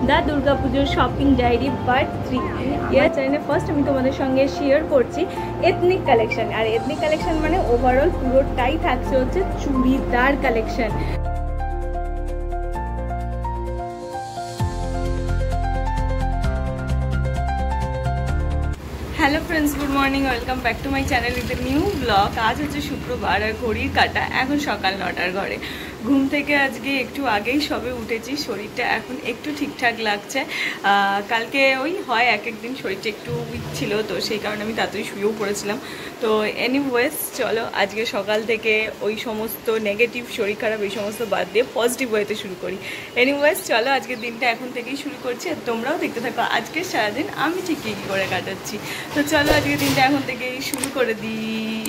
The দুর্গাপুজোর shopping diary part 3। ইয়ার চ্যানেলে first আমি তোমাদের সঙ্গে শেয়ার করছি এথনিক কালেকশন। আর এথনিক কালেকশন মানে ওভারঅল পুরোটাই থাকছে হচ্ছে churidar collection. Hello friends, good morning, welcome back to my channel with a new blog. আজ হচ্ছে শুক্রবার আর ঘড়ির কাঁটা এখন সকাল 9টার ঘরে। ঘুম থেকে আজকে একটু আগেই সবে উঠেছি, শরীরটা এখন একটু ঠিকঠাক লাগছে। কালকে ওই হয় এক একদিন শরীরটা একটু উইক ছিল, তো সেই কারণে আমি তাড়াতাড়ি শুয়েও পড়েছিলাম। তো এনিওয়েজ চলো আজকে সকাল থেকে ওই সমস্ত নেগেটিভ শরীর খারাপ এই সমস্ত বাদ দিয়ে পজিটিভ ওয়েতে শুরু করি। এনিওয়েজ চলো আজকের দিনটা এখন থেকেই শুরু করছি, আর তোমরাও দেখতে থাকো আজকের সারাদিন আমি ঠিক কী করে কাটাচ্ছি। তো চলো আজকের দিনটা এখন থেকেই শুরু করে দিই।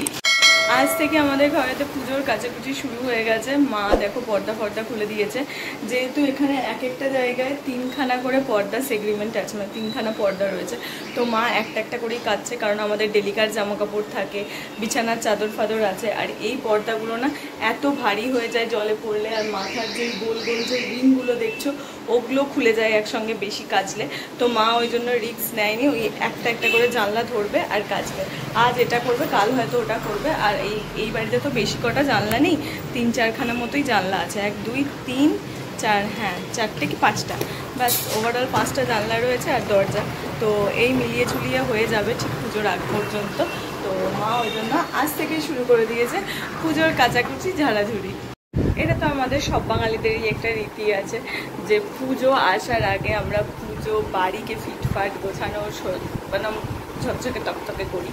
আজ থেকে আমাদের ঘরেতে পুজোর কাচাকুচি শুরু হয়ে গেছে। মা দেখো পর্দা খুলে দিয়েছে, যেহেতু এখানে এক একটা জায়গায় 3খানা করে পর্দা সেগ্রিমেন্ট আছে, মানে 3খানা পর্দা রয়েছে। তো মা একটা একটা করেই কাচ্ছে, কারণ আমাদের ডেলিকার জামা কাপড় থাকে, বিছানার চাদর ফাদর আছে। আর এই পর্দাগুলো না এত ভারী হয়ে যায় জলে পড়লে, আর মাথার যে গোল গোল যে রিংগুলো দেখছো ওগুলো খুলে যায় একসঙ্গে বেশি কাচলে। তো মা ওই জন্য রিস্ক নেয়নি, ওই একটা একটা করে জানলা ধরবে আর কাচবে। আজ এটা করবে, কাল হয়তো ওটা করবে। আর এই বাড়িতে তো বেশি কটা জানলা নেই, 3-4খানা মতোই জানলা আছে, 1 2 3 4, হ্যাঁ 4টে কি 5টা, ব্যাস ওভারঅল 5টা জানলা রয়েছে আর দরজা। তো এই মিলিয়ে ঝুলিয়ে হয়ে যাবে ঠিক পুজোর আগ পর্যন্ত। তো মা ওই জন্য আজ থেকেই শুরু করে দিয়েছে পুজোর কাচাকুচি ঝাড়াঝুড়ি। এটা তো আমাদের সব বাঙালিদেরই একটা রীতি আছে যে পুজো আসার আগে আমরা পুজো বাড়িকে ফিটফাট গোছানো মানে ঝকঝকে তকতকে করি।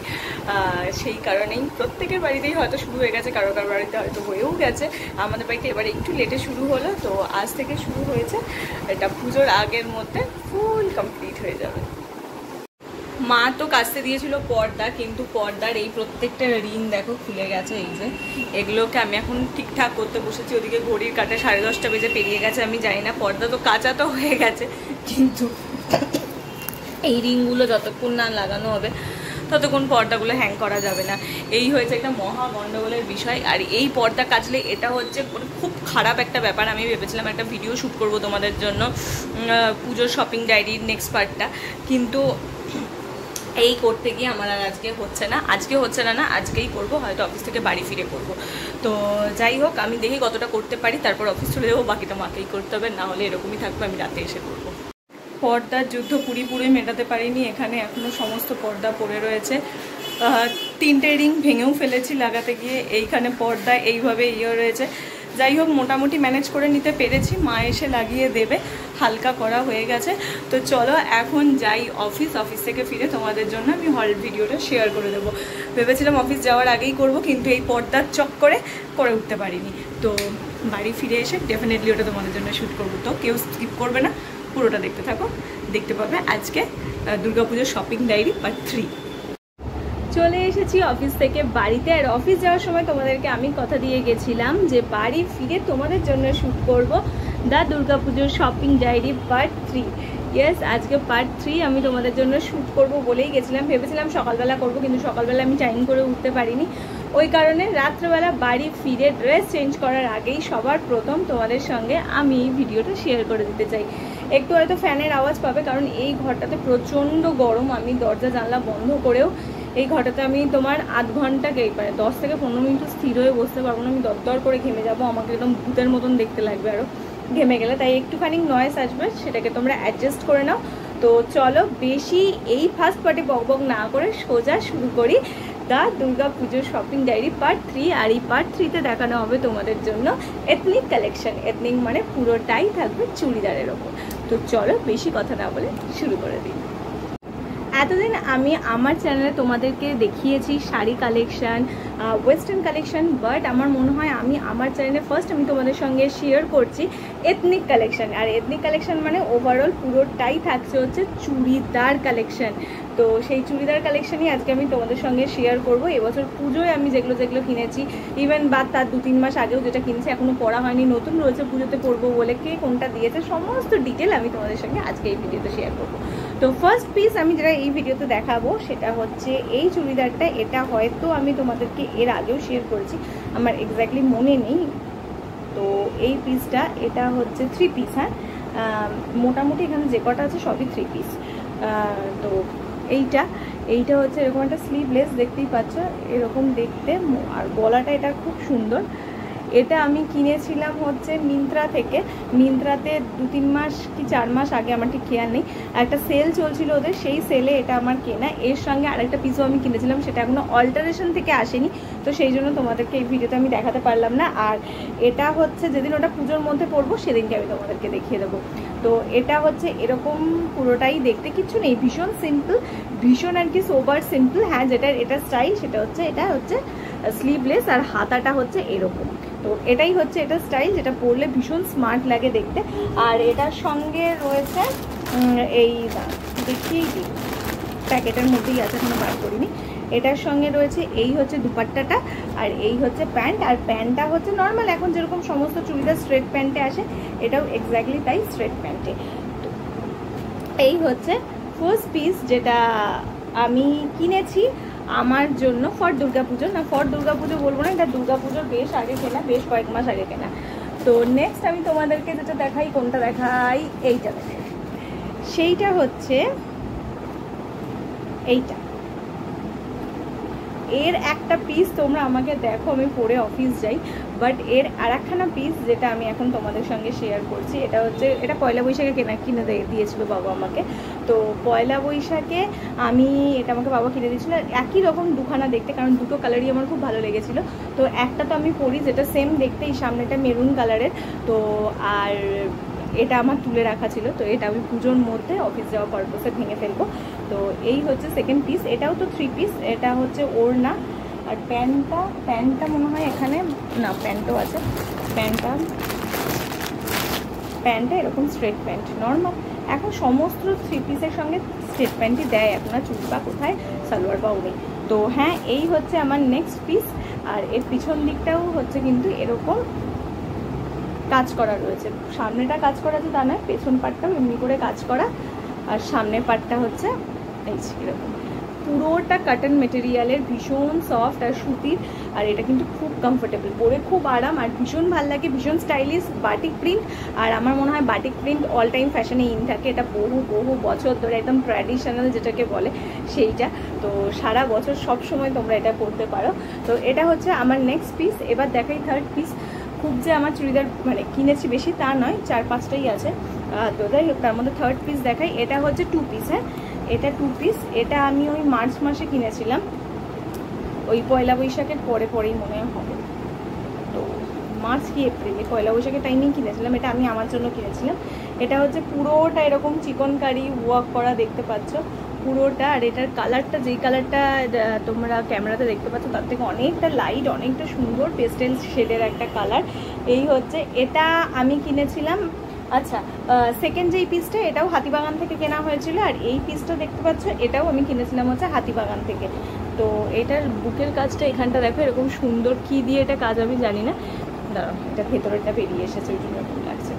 সেই কারণেই প্রত্যেকের বাড়িতেই হয়তো শুরু হয়ে গেছে, কারো কারো বাড়িতে হয়তো হয়েও গেছে। আমাদের বাড়িতে এবারে একটু লেটে শুরু হলো, তো আজ থেকে শুরু হয়েছে। এটা পুজোর আগের মধ্যে ফুল কমপ্লিট হয়ে যাবে। মা তো কাচতে দিয়েছিল পর্দা, কিন্তু পর্দার এই প্রত্যেকটা রিং দেখো খুলে গেছে। এই যে এগুলোকে আমি এখন ঠিকঠাক করতে বসেছি। ওদিকে ঘড়ির কাঁটা 10:30 বেজে পেরিয়ে গেছে। আমি জানি না, পর্দা তো কাচা তো হয়ে গেছে, কিন্তু এই রিংগুলো যতক্ষণ না লাগানো হবে ততক্ষণ পর্দাগুলো হ্যাং করা যাবে না। এই হয়েছে একটা মহা গণ্ডগোলের বিষয়। আর এই পর্দা কাচলে এটা হচ্ছে খুব খারাপ একটা ব্যাপার। আমি ভেবেছিলাম একটা ভিডিও শ্যুট করবো তোমাদের জন্য পুজোর শপিং ডায়েরির নেক্সট পার্টটা, কিন্তু এই করতে গিয়ে আমার আর আজকে হচ্ছে না। আজকেই করবো, হয়তো অফিস থেকে বাড়ি ফিরে করব। তো যাই হোক, আমি দেখি কতটা করতে পারি, তারপর অফিস চলে যাবো। বাকিটা মাকেই করতে হবে, না হলে এরকমই থাকবে, আমি রাতে এসে করবো। পর্দার যুদ্ধ পুরোপুরি মেটাতে পারিনি, এখানে এখনও সমস্ত পর্দা পড়ে রয়েছে। 3টে রিং ভেঙেও ফেলেছি লাগাতে গিয়ে। এইখানে পর্দা এইভাবে রয়েছে। যাই হোক, মোটামুটি ম্যানেজ করে নিতে পেরেছি। মা এসে লাগিয়ে দেবে, হালকা করা হয়ে গেছে। তো চলো এখন যাই অফিস থেকে ফিরে তোমাদের জন্য আমি হল ভিডিওটা শেয়ার করে দেবো। ভেবেছিলাম অফিস যাওয়ার আগেই করব, কিন্তু এই পর্দার চক্করে করে উঠতে পারিনি। তো বাড়ি ফিরে এসে ডেফিনেটলি ওটা তোমাদের জন্য শ্যুট করবো। তো কেউ স্কিপ করবে না, পুরোটা দেখতে থাকো, দেখতে পাবে আজকে দুর্গাপুজোর শপিং ডায়েরি পার্ট 3। চলে এসেছি অফিস থেকে বাড়িতে। আর অফিস যাওয়ার সময় তোমাদেরকে আমি কথা দিয়ে গেছিলাম যে বাড়ি ফিরে তোমাদের জন্য শ্যুট করব দ্য দুর্গাপুজোর শপিং ডায়েরি পার্ট 3। ইয়েস, আজকে পার্ট 3 আমি তোমাদের জন্য শ্যুট করব বলেই গেছিলাম। ভেবেছিলাম সকালবেলা করব, কিন্তু সকালবেলা আমি টাইম করে উঠতে পারিনি। ওই কারণে রাত্রেবেলা বাড়ি ফিরে ড্রেস চেঞ্জ করার আগেই সবার প্রথম তোমাদের সঙ্গে আমি এই ভিডিওটা শেয়ার করে দিতে চাই। একটু হয়তো ফ্যানের আওয়াজ পাবে, কারণ এই ঘরটাতে প্রচণ্ড গরম। আমি দরজা জানলা বন্ধ করেও এই ঘরটাতে আমি তোমার আধ ঘন্টা 10 থেকে 15 মিনিট স্থির হয়ে বসতে পারবো না। আমি দরদর করে ঘেমে যাবো, আমাকে একদম ভূতের মতন দেখতে লাগবে আরও ঘেমে গেলে। তাই একটুখানি নয়েস আসবে, সেটাকে তোমরা অ্যাডজাস্ট করে নাও। তো চলো বেশি এই ফার্স্ট পার্টে বকবক না করে সোজা শুরু করি দ্য দুর্গা পুজোর শপিং ডায়েরি পার্ট 3। আর এই পার্ট 3তে দেখানো হবে তোমাদের জন্য এথনিক কালেকশন। এথনিক মানে পুরোটাই থাকবে চুড়িদারের ওপর। তো চলো বেশি কথা না বলে শুরু করে দিই। এতদিন আমি আমার চ্যানেলে তোমাদেরকে দেখিয়েছি sari collection, western collection, but আমার মনে হয় আমি আমার চ্যানেলে ফার্স্ট আমি তোমাদের সঙ্গে শেয়ার করছি এথনিক কালেকশান। আর এথনিক কালেকশান মানে ওভারঅল পুরোটাই থাকছে হচ্ছে চুড়িদার কালেকশান। তো সেই চুড়িদার কালেকশানই আজকে আমি তোমাদের সঙ্গে শেয়ার করব। এবছর পুজোয় আমি যেগুলো কিনেছি, ইভেন বা তার 2-3 মাস আগেও যেটা কিনেছি এখনও পরা হয়নি, নতুন রয়েছে পুজোতে পরবো বলে, কে কোনটা দিয়েছে সমস্ত ডিটেল আমি তোমাদের সঙ্গে আজকে এই ভিডিওতে শেয়ার করবো। তো ফার্স্ট পিস আমি যেটা এই ভিডিওতে দেখাবো সেটা হচ্ছে এই চুড়িদারটা। এটা হয়তো আমি তোমাদেরকে এর আগেও শেয়ার করেছি, আমার এক্স্যাক্টলি মনে নেই। তো এই পিসটা, এটা হচ্ছে 3 পিস। হ্যাঁ, মোটামুটি এখানে যে কটা আছে সবই 3 পিস। তো এইটা হচ্ছে এরকম একটা স্লিভলেস, দেখতেই পাচ্ছ এরকম দেখতে, আর গলাটা এটা খুব সুন্দর। এটা আমি কিনেছিলাম হচ্ছে মিন্ত্রা থেকে। মিন্ত্রাতে 2-3 মাস কি 4 মাস আগে, আমার ঠিক খেয়াল নেই, একটা সেল চলছিল ওদের, সেই সেলে এটা আমার কেনা। এর সঙ্গে আরেকটা পিসও আমি কিনেছিলাম, সেটা এখনো অল্টারেশন থেকে আসেনি, তো সেই জন্য তোমাদেরকে এই ভিডিওতে আমি দেখাতে পারলাম না। আর এটা হচ্ছে যেদিন ওটা পুজোর মধ্যে পরবো সেদিনকে আমি তোমাদেরকে দেখিয়ে দেবো। তো এটা হচ্ছে এরকম পুরোটাই, দেখতে কিচ্ছু নেই, ভীষণ সিম্পল, ভীষণ আর কি সোবার সিম্পল। হ্যাঁ, এটা স্টাইল সেটা হচ্ছে এটা হচ্ছে স্লিভলেস, আর হাতাটা হচ্ছে এরকম। তো এটাই হচ্ছে এটা স্টাইল, যেটা পরলে ভীষণ স্মার্ট লাগে দেখতে। আর এটার সঙ্গে রয়েছে এই দেখিয়েই দিই, প্যাকেটের মধ্যেই আছে, এখনো বার করিনি। এটার সঙ্গে রয়েছে এই হচ্ছে দুপাট্টাটা, আর এই হচ্ছে প্যান্ট। আর প্যান্টটা হচ্ছে নর্মাল, এখন যেরকম সমস্ত চুড়িদার স্ট্রেট প্যান্টে আসে, এটাও এক্স্যাক্টলি তাই, স্ট্রেট প্যান্টে। এই হচ্ছে ফার্স্ট পিস যেটা আমি কিনেছি আমার জন্য ফর দুর্গাপুজো। না, ফর দুর্গাপুজো বলবো না, এটা দুর্গাপুজোর বেশ আগে কেনা, বেশ কয়েক মাস আগে কেনা। তো নেক্সট আমি তোমাদেরকে যেটা দেখাই, কোনটা দেখাই, এইটা দেখাই। সেইটা হচ্ছে এইটা। এর একটা পিস তোমরা আমাকে দেখো, আমি পরে অফিস যাই, বাট এর আর একখানা পিস যেটা আমি এখন তোমাদের সঙ্গে শেয়ার করছি, এটা হচ্ছে, এটা পয়লা বৈশাখে কিনে দিয়েছিল বাবা আমাকে। তো পয়লা বৈশাখে এটা আমাকে বাবা কিনে দিয়েছিল, একই রকম দুখানা দেখতে, কারণ দুটো কালারই আমার খুব ভালো লেগেছিলো। তো একটা তো আমি পরি, যেটা সেম দেখতে, এই সামনেটা মেরুন কালারের, তো আর এটা আমার তুলে রাখা ছিল, তো এটা আমি পুজোর মধ্যে অফিস যাওয়া পারপোসে ভেঙে ফেলবো। তো এই হচ্ছে সেকেন্ড পিস, এটাও তো 3 পিস। এটা হচ্ছে ওড়না, আর প্যান্টটা মনে হয় এখানে, না প্যান্টও আছে, প্যান্টটা এরকম স্ট্রেট প্যান্ট নর্মাল। এখন সমস্ত 3 পিসের সঙ্গে স্ট্রেট প্যান্টই দেয় এখন, আর চুড়ি বা কোথায় সালোয়ার পাও নেই। তো হ্যাঁ, এই হচ্ছে আমার নেক্সট পিস। আর এর পিছন দিকটাও হচ্ছে কিন্তু এরকম কাজ করা রয়েছে, সামনেটা কাজ করা আছে তা নয়, পেছন পাটটাও এমনি করে কাজ করা, আর সামনের পাটটা হচ্ছে এই এরকম। পুরোটা কটন মেটেরিয়ালের, ভীষণ সফট আর সুতির, আর এটা কিন্তু খুব কমফোর্টেবল, পরে খুব আরাম, আর ভীষণ ভালো লাগে, ভীষণ স্টাইলিশ, বাটিক প্রিন্ট। আর আমার মনে হয় বাটিক প্রিন্ট অল টাইম ফ্যাশনে ইন থাকে, এটা বহু বছর ধরে একদম ট্র্যাডিশনাল যেটাকে বলে সেইটা। তো সারা বছর সব সময় তোমরা এটা পরতে পারো। তো এটা হচ্ছে আমার নেক্সট পিস। এবার দেখাই থার্ড পিস। খুব যে আমার চুড়িদার মানে কিনেছি বেশি তা নয়, 4-5টাই আছে। তো যাই হোক, তার মধ্যে থার্ড পিস দেখাই। এটা হচ্ছে 2 পিস। হ্যাঁ, এটা 2 পিস। এটা আমি ওই মার্চ মাসে কিনেছিলাম, ওই পয়লা বৈশাখের পরেই মনে হবে, তো মার্চ কি এপ্রিলে, পয়লা বৈশাখের টাইমেই কিনেছিলাম। এটা আমি আমার জন্য কিনেছিলাম। এটা হচ্ছে পুরোটা এরকম চিকনকারি ওয়ার্ক করা, দেখতে পাচ্ছ পুরোটা। আর এটার কালারটা, যেই কালারটা তোমরা ক্যামেরাতে দেখতে পাচ্ছ, তার থেকে অনেকটা লাইট, অনেকটা সুন্দর পেস্টেল শেডের একটা কালার। এই হচ্ছে, এটা আমি কিনেছিলাম। আচ্ছা, সেকেন্ড যেই পিসটা, এটাও হাতিবাগান থেকে কেনা হয়েছিল। আর এই পিসটা দেখতে পাচ্ছ, এটাও আমি কিনেছিলাম হচ্ছে হাতিবাগান থেকে। তো এটার বুকের কাজটা এখানটা দেখো, এরকম সুন্দর, কি দিয়ে এটা কাজ আমি জানি না, দাঁড়াও, এটা ভেতরেরটা বেরিয়ে এসেছে, ওই জন্য এরকম লাগছে।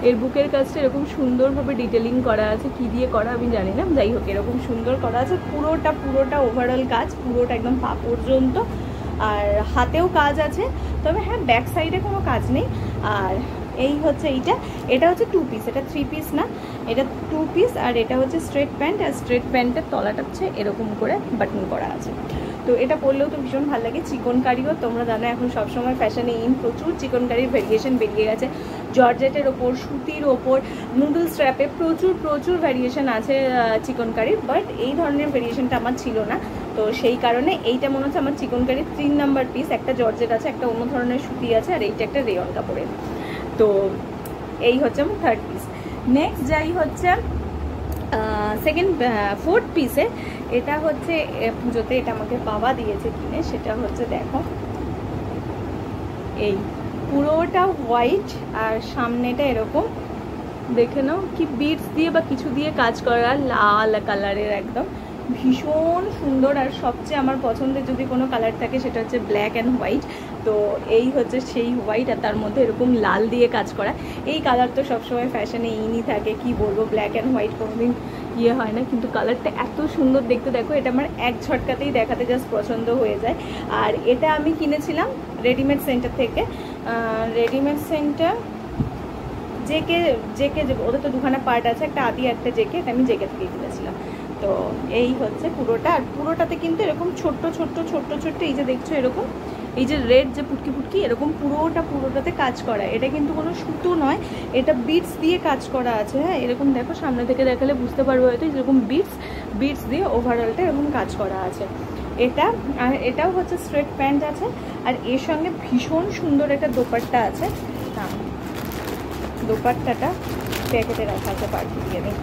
এর বুকের কাজটা এরকম সুন্দরভাবে ডিটেলিং করা আছে, কি দিয়ে করা আমি জানি না, যাই হোক এরকম সুন্দর করা আছে। পুরোটা ওভারঅল কাজ, পুরোটা একদম পা পর্যন্ত। আর হাতেও কাজ আছে, তবে হ্যাঁ ব্যাক সাইডে কোনো কাজ নেই। আর এই হচ্ছে এটা হচ্ছে 2 পিস, এটা 3 পিস না, এটা 2 পিস। আর এটা হচ্ছে স্ট্রেট প্যান্ট, আর স্ট্রেট প্যান্টের তলাটা হচ্ছে এরকম করে বাটন করা আছে। তো এটা পরলেও তো ভীষণ ভালো লাগে। চিকনকারিও তোমরা জানো এখন সবসময় ফ্যাশনে ইন, প্রচুর চিকনকারির ভেরিয়েশন বেরিয়ে গেছে, জর্জেটের ওপর, সুতির ওপর, নুডল স্ট্র্যাপে প্রচুর ভ্যারিয়েশন আছে চিকনকারির, বাট এই ধরনের ভেরিয়েশনটা আমার ছিল না। তো সেই কারণে এইটা মনে হচ্ছে আমার চিকনকারির 3 নাম্বার পিস। একটা জর্জেট আছে, একটা অন্য ধরনের সুতি আছে, আর এইটা একটা রেয়ন কাপড়ের। তো এই হচ্ছে আমার থার্ড পিস। নেক্সট যাই হচ্ছে ফোর্থ পিসে। এটা হচ্ছে পুজোতে এটা আমাকে বাবা দিয়েছে কিনে, সেটা হচ্ছে দেখো, এই পুরোটা হোয়াইট, আর সামনেটা এরকম দেখে নাও, কি বিটস দিয়ে বা কিছু দিয়ে কাজ করা, লাল কালারের, একদম ভীষণ সুন্দর। আর সবচেয়ে আমার পছন্দের যদি কোনো কালার থাকে সেটা হচ্ছে ব্ল্যাক অ্যান্ড হোয়াইট। তো এই হচ্ছে সেই হোয়াইট, আর তার মধ্যে এরকম লাল দিয়ে কাজ করা। এই কালার তো সবসময় ফ্যাশনে ইনই থাকে, কি বলবো, ব্ল্যাক অ্যান্ড হোয়াইট কোনোদিন ইয়ে হয় না, কিন্তু কালারটা এত সুন্দর দেখতে। দেখো, এটা আমার এক ঝটকাতেই দেখাতে জাস্ট পছন্দ হয়ে যায়। আর এটা আমি কিনেছিলাম রেডিমেড সেন্টার থেকে। রেডিমেড সেন্টার জেকে জেকে ওদের তো দুখানা পার্ট আছে, একটা আদি একটা জেকে, এটা আমি জেকে থেকেই কিনেছিলাম। তো এই হচ্ছে পুরোটা। আর পুরোটাতে কিন্তু এরকম ছোট্ট ছোট্ট ছোট্ট ছোট্ট এই যে দেখছো এরকম এই যে রেড যে পুটকি পুটকি এরকম পুরোটাতে কাজ করা। এটা কিন্তু কোনো সুতো নয়, এটা বিটস দিয়ে কাজ করা আছে। হ্যাঁ, এরকম দেখো সামনে থেকে দেখালে বুঝতে পারবো হয়তো, যেরকম বিটস দিয়ে ওভারঅলটা এরকম কাজ করা আছে এটা। আর এটাও হচ্ছে স্ট্রেট প্যান্ট আছে, আর এর সঙ্গে ভীষণ সুন্দর একটা দোপাট্টা আছে। হ্যাঁ, দোপাট্টাটা প্যাকেটে রাখা আছে, পার্টি দিয়ে নেই,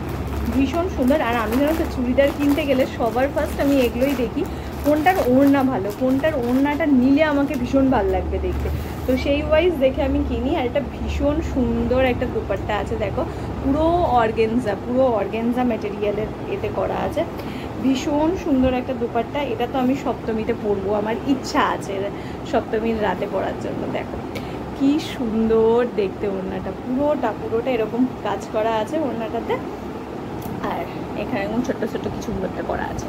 ভীষণ সুন্দর। আর আমি যেন তো চুড়িদার কিনতে গেলে সবার ফার্স্ট আমি এগুলোই দেখি, কোনটার ওড়না ভালো, কোনটার ওড়নাটা নিলে আমাকে ভীষণ ভালো লাগবে দেখতে। তো সেই ওয়াইজ দেখে আমি কিনি। আর এটা ভীষণ সুন্দর একটা দোপাট্টা আছে, দেখো পুরো অর্গেনজা মেটেরিয়ালের এতে করা আছে, ভীষণ সুন্দর একটা দোপাট্টা। এটা তো আমি সপ্তমীতে পরবো, আমার ইচ্ছা আছে সপ্তমীর রাতে পরার জন্য। দেখো কি সুন্দর দেখতে ওড়নাটা, পুরোটা এরকম কাজ করা আছে ওড়নাটাতে। আর এখানে এরকম ছোট্ট ছোট্ট কিছু একটা করা আছে।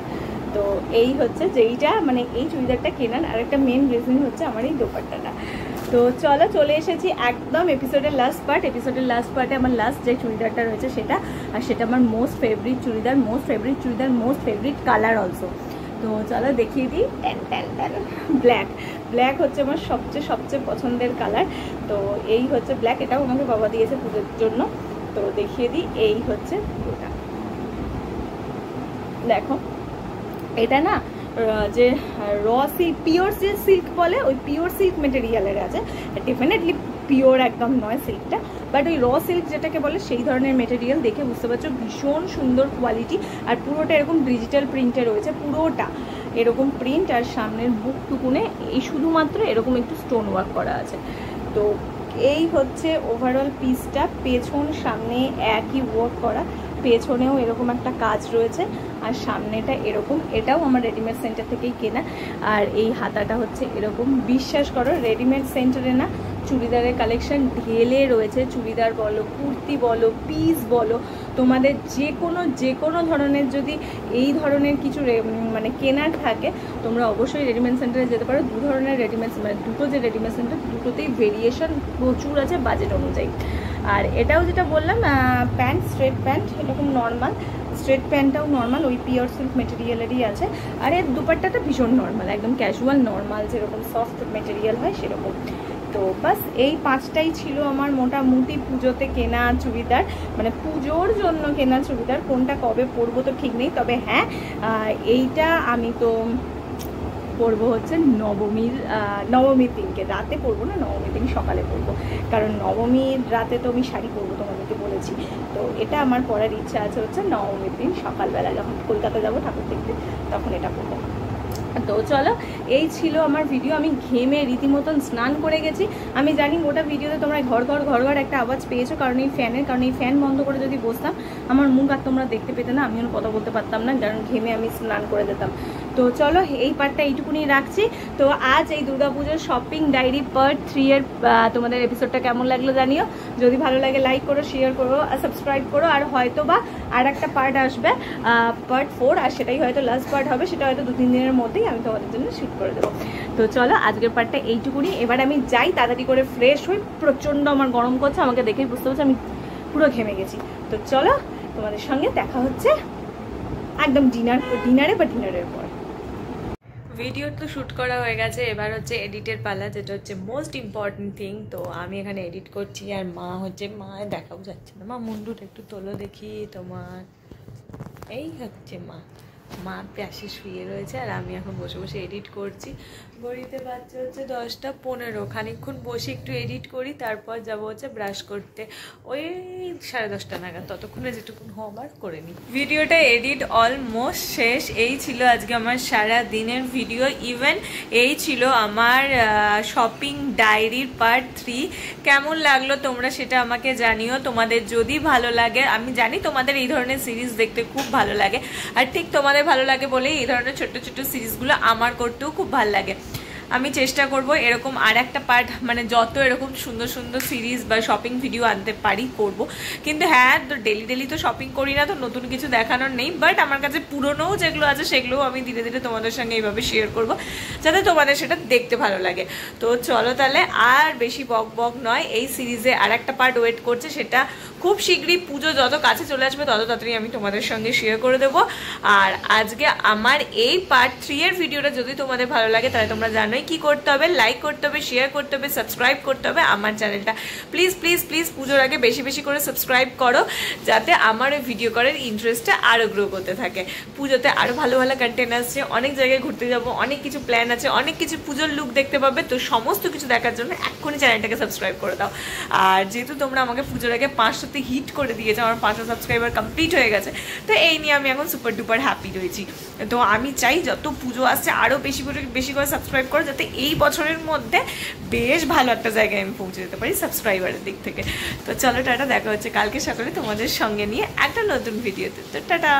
তো এই হচ্ছে যেইটা মানে এই চুড়িদারটা কেনার আর একটা মেন রিজন হচ্ছে আমার এই দোপাট্টাটা। তো চলো চলে এসেছি একদম এপিসোডের লাস্ট পার্টে আমার লাস্ট যে চুড়িদারটা রয়েছে সেটা। আর সেটা আমার most favourite churidar, most favourite colour also. তো চলো দেখিয়ে দিই। ব্ল্যাক হচ্ছে আমার সবচেয়ে পছন্দের কালার। তো এই হচ্ছে ব্ল্যাক, এটাও আমাকে বাবা দিয়েছে পুজোর জন্য। তো দেখিয়ে দিই, এই হচ্ছে পুরোটা। দেখো এটা না যে পিওর সিল্ক বলে, ওই পিওর সিল্ক মেটেরিয়ালের আছে। ডেফিনেটলি পিওর একদম নয় সিল্কটা, বাট ওই সিল্ক যেটাকে বলে সেই ধরনের মেটেরিয়াল। দেখে বুঝতে পারছো ভীষণ সুন্দর কোয়ালিটি। আর পুরোটা এরকম ডিজিটাল প্রিন্টে রয়েছে, পুরোটা এরকম প্রিন্ট। আর সামনের বুকটুকুনে এই শুধুমাত্র এরকম একটু স্টোন ওয়ার্ক করা আছে। তো এই হচ্ছে ওভারঅল পিসটা, পেছন সামনে একই ওয়ার্ক করা, পেছনেও এরকম একটা কাজ রয়েছে। আর সামনেটা এরকম, এটাও আমার রেডিমেড সেন্টার থেকেই কেনা। আর এই হাতাটা হচ্ছে এরকম। বিশ্বাস করো রেডিমেড সেন্টারে না চুড়িদারের কালেকশন ঢেলে রয়েছে। চুড়িদার বলো, কুর্তি বলো, পিস বলো, তোমাদের যে কোনো ধরনের যদি এই ধরনের কিছু মানে কেনার থাকে তোমরা অবশ্যই রেডিমেড সেন্টারে যেতে পারো। দু ধরনের রেডিমেড মানে দুটো যে রেডিমেড সেন্টার, দুটোতেই ভেরিয়েশন প্রচুর আছে বাজেট অনুযায়ী। আর এটাও যেটা বললাম প্যান্ট, স্ট্রেট প্যান্ট, এরকম নর্মাল স্ট্রেট প্যান্টটাও নর্মাল, ওই পিওর সিল্ক মেটেরিয়ালেরই আছে। আর এর দুপাট্টাটা ভীষণ নর্মাল, একদম ক্যাজুয়াল নর্মাল, যেরকম সফট মেটেরিয়াল হয় সেরকম। তো বাস এই 5টাই ছিল আমার মোটামুটি পুজোতে কেনা চুড়িদার, মানে পুজোর জন্য কেনা চুড়িদার। কোনটা কবে পরবো তো ঠিক নেই, তবে হ্যাঁ এইটা আমি তো পরবো হচ্ছে নবমীর দিনকে, রাতে পরবো না, নবমীর দিন সকালে পরবো। কারণ নবমীর রাতে তো আমি শাড়ি পরবো, তোমাদেরকে বলেছি। তো এটা আমার পরার ইচ্ছা আছে হচ্ছে নবমীর দিন সকালবেলা, যখন কলকাতা যাবো ঠাকুর দেখতে, তখন এটা পরবো। তো চলো এই ছিল আমার ভিডিও। আমি ঘেমে রীতিমতন স্নান করে গেছি। আমি জানি গোটা ভিডিওতে তোমরা ঘর একটা আওয়াজ পেয়েছো, কারণ এই ফ্যান বন্ধ করে যদি বসতাম আমার মুখ আর তোমরা দেখতে পেতে না, আমিও কথা বলতে পারতাম না, কারণ ঘেমে আমি স্নান করে যেতাম। তো চলো এই পার্টটা এইটুকুনি রাখছি। তো আজ এই দুর্গাপুজোর শপিং ডায়েরি পার্ট 3 এর তোমাদের এপিসোডটা কেমন লাগলো জানিও। যদি ভালো লাগে লাইক করো, শেয়ার করো আর সাবস্ক্রাইব করো। আর হয়তো বা আর একটা পার্ট আসবে, পার্ট 4, আর সেটাই হয়তো লাস্ট পার্ট হবে। সেটা হয়তো 2-3 দিনের মধ্যেই আমি তোমাদের জন্য শুট করে দেবো। তো চলো আজকের পার্টটা এইটুকুনি। এবার আমি যাই তাড়াতাড়ি করে ফ্রেশ হই, প্রচণ্ড আমার গরম করছে, আমাকে দেখেই বুঝতে পারছি আমি পুরো ঘেমে গেছি। তো চলো তোমাদের সঙ্গে দেখা হচ্ছে একদম ডিনারের পর। ভিডিও তো শ্যুট করা হয়ে গেছে, এবার হচ্ছে এডিটের পালা, যেটা হচ্ছে মোস্ট ইম্পর্টেন্ট থিং। তো আমি এখানে এডিট করছি, আর মা দেখাও যাচ্ছে না, মা মুন্ডুটা একটু তোলো দেখি তোমার। এই হচ্ছে মা পাশে শুয়ে রয়েছে, আর আমি এখন বসে বসে এডিট করছি। ঘড়িতে বাচ্চা হচ্ছে 10টা 15, খানিকক্ষণ বসে একটু এডিট করি, তারপর যাবো হচ্ছে ব্রাশ করতে ওই 10:30 নাগাদ। ততক্ষণে যেটুকুন হবার করে নিই। ভিডিওটা এডিট অলমোস্ট শেষ। এই ছিল আজকে আমার সারা দিনের ভিডিও, ইভেন এই ছিল আমার শপিং ডায়েরির পার্ট 3। কেমন লাগলো তোমরা সেটা আমাকে জানিও। তোমাদের যদি ভালো লাগে, আমি জানি তোমাদের এই ধরনের সিরিজ দেখতে খুব ভালো লাগে, আর ঠিক তোমাদের ভালো লাগে বলেই এই ধরনের ছোট্ট ছোট্ট সিরিজগুলো আমার করতেও খুব ভালো লাগে। আমি চেষ্টা করব এরকম আর একটা পার্ট, মানে যত এরকম সুন্দর সুন্দর সিরিজ বা শপিং ভিডিও আনতে পারি করব। কিন্তু হ্যাঁ, তো ডেলি তো শপিং করি না, তো নতুন কিছু দেখানোর নেই, বাট আমার কাছে পুরনো যেগুলো আছে সেগুলোও আমি ধীরে ধীরে তোমাদের সঙ্গে এইভাবে শেয়ার করব, যাতে তোমাদের সেটা দেখতে ভালো লাগে। তো চলো তাহলে আর বেশি বক বক নয়, এই সিরিজে আর একটা পার্ট ওয়েট করছে, সেটা খুব শীঘ্রই পুজো যত কাছে চলে আসবে তত তাড়াতাড়ি আমি তোমাদের সঙ্গে শেয়ার করে দেবো। আর আজকে আমার এই পার্ট 3 এর ভিডিওটা যদি তোমাদের ভালো লাগে তাহলে তোমরা জানোই কি করতে হবে, লাইক করতে হবে, শেয়ার করতে হবে, সাবস্ক্রাইব করতে হবে আমার চ্যানেলটা। প্লিজ প্লিজ প্লিজ পুজোর আগে বেশি বেশি করে সাবস্ক্রাইব করো, যাতে আমার ওই ভিডিও করার ইন্টারেস্টটা আরও গ্রো করতে থাকে। পুজোতে আরও ভালো ভালো কন্টেন্ট আসছে, অনেক জায়গায় ঘুরতে যাবো, অনেক কিছু প্ল্যান আছে, অনেক কিছু পুজোর লুক দেখতে পাবে। তো সমস্ত কিছু দেখার জন্য এক্ষুনি চ্যানেলটাকে সাবস্ক্রাইব করে দাও। আর যেহেতু তোমরা আমাকে পুজোর আগে 500তে হিট করে দিয়েছো, আমার 500 সাবস্ক্রাইবার কমপ্লিট হয়ে গেছে, তো এই নিয়ে আমি এখন সুপার ডুপার হ্যাপি রয়েছি। তো আমি চাই যত পুজো আসছে আরও বেশি করে সাবস্ক্রাইব করো, যাতে এই বছরের মধ্যে বেশ ভালো একটা জায়গায় আমি পৌঁছে যেতে পারি সাবস্ক্রাইবারের দিক থেকে। তো চলো টাটা, দেখা হচ্ছে কালকে সকালে তোমাদের সঙ্গে নিয়ে একটা নতুন ভিডিওতে। তো টাটা।